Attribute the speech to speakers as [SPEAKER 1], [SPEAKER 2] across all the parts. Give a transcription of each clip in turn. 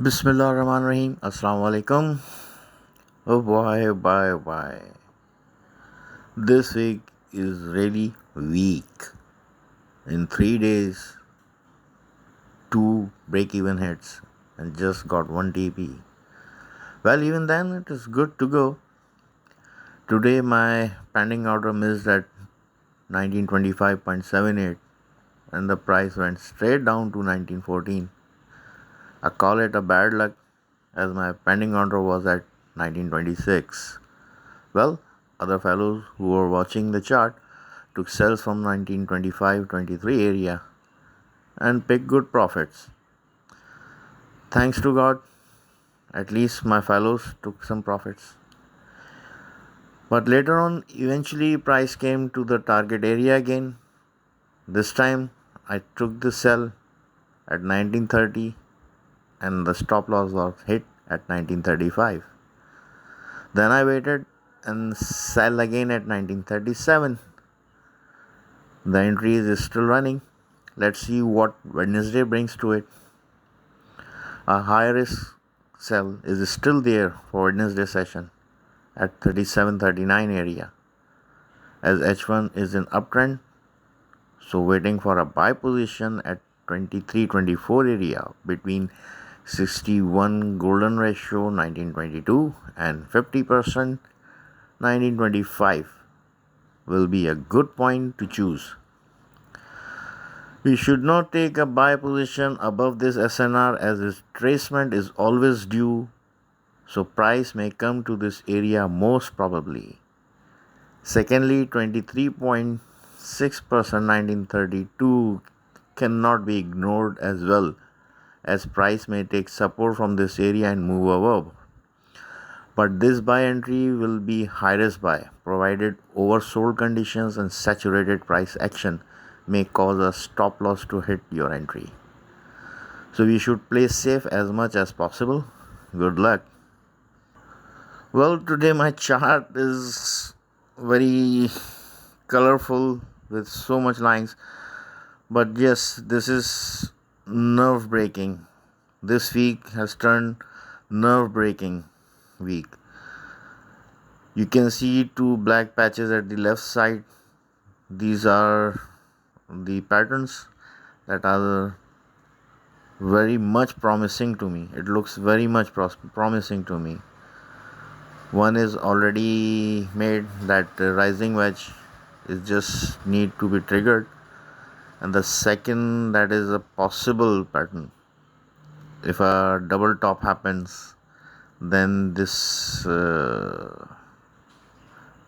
[SPEAKER 1] Bismillahirrahmanirrahim. Assalamu alaikum. Oh boy, oh boy, oh boy. This week is really weak. In 3 days, two break-even hits and just got one TP. Well, even then, it is good to go. Today, my pending order missed at 1925.78 and the price went straight down to 1914. I call it a bad luck as my pending order was at 1926. Well, other fellows who were watching the chart took sells from 1925-23 area and picked good profits. Thanks to God, at least my fellows took some profits. But later on, eventually price came to the target area again. This time I took the sell at 1930 and the stop loss was hit at 1935. Then I waited and sell again at 1937. The entry is still running. Let's see what Wednesday brings to it. A high risk sell is still there for Wednesday session at 37.39 area as H1 is in uptrend, so waiting for a buy position at 23.24 area between 61 golden ratio 1922 and 50% 1925 will be a good point to choose. We should not take a buy position above this SNR as its retracement is always due, so price may come to this area most probably. Secondly, 23.6% 1932 cannot be ignored as well, as price may take support from this area and move above. But this buy entry will be high risk buy provided oversold conditions and saturated price action may cause a stop loss to hit your entry. So we should play safe as much as possible. Good luck. Well, today my chart is very colorful with so much lines, but yes, this is nerve breaking. This week has turned nerve breaking week. You can see two black patches at the left side. These are the patterns that are very much promising to me. It looks very much promising to me. One is already made, that rising wedge is just need to be triggered, and the second, that is a possible pattern. If a double top happens, then this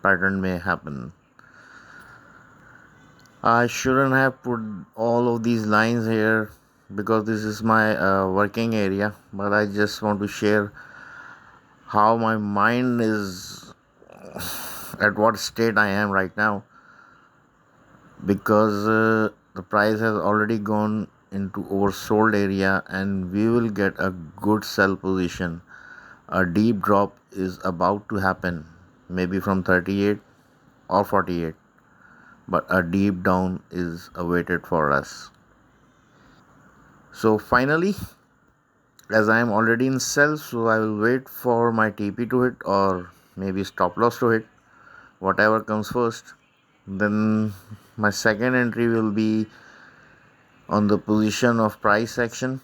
[SPEAKER 1] pattern may happen. I shouldn't have put all of these lines here because this is my working area, but I just want to share how my mind is, at what state I am right now, because the price has already gone into oversold area and we will get a good sell position. A deep drop is about to happen, maybe from 38 or 48, but a deep down is awaited for us. So finally, as I am already in sell, so I will wait for my TP to hit or maybe stop loss to hit, whatever comes first. Then my second entry will be on the position of price action.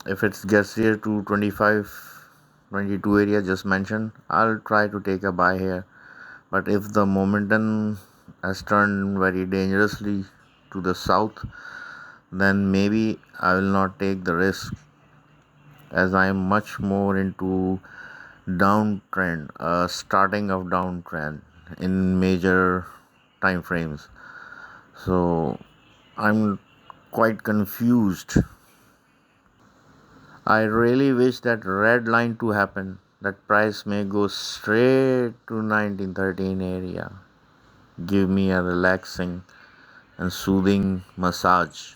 [SPEAKER 1] If it gets here to 25-22 area just mentioned, I'll try to take a buy here. But if the momentum has turned very dangerously to the south, then maybe I will not take the risk, as I am much more into downtrend, starting of downtrend in major time frames. So I'm quite confused. I really wish that red line to happen, that price may go straight to 1913 area. Give me a relaxing and soothing massage.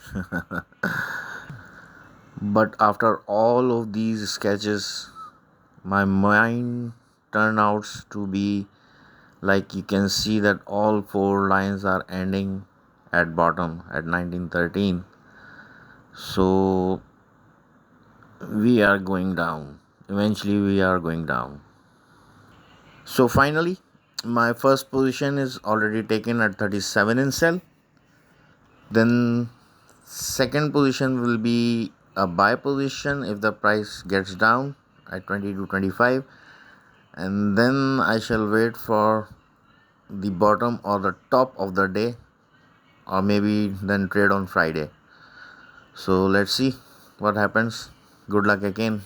[SPEAKER 1] But after all of these sketches, my mind turned out to be like, you can see that all four lines are ending at bottom at 1913. So we are going down. Eventually, we are going down. So, finally, my first position is already taken at 37 in sell. Then, second position will be a buy position if the price gets down at 20 to 25, and then I shall wait for the bottom or the top of the day, or maybe then trade on Friday. So let's see what happens. Good luck again.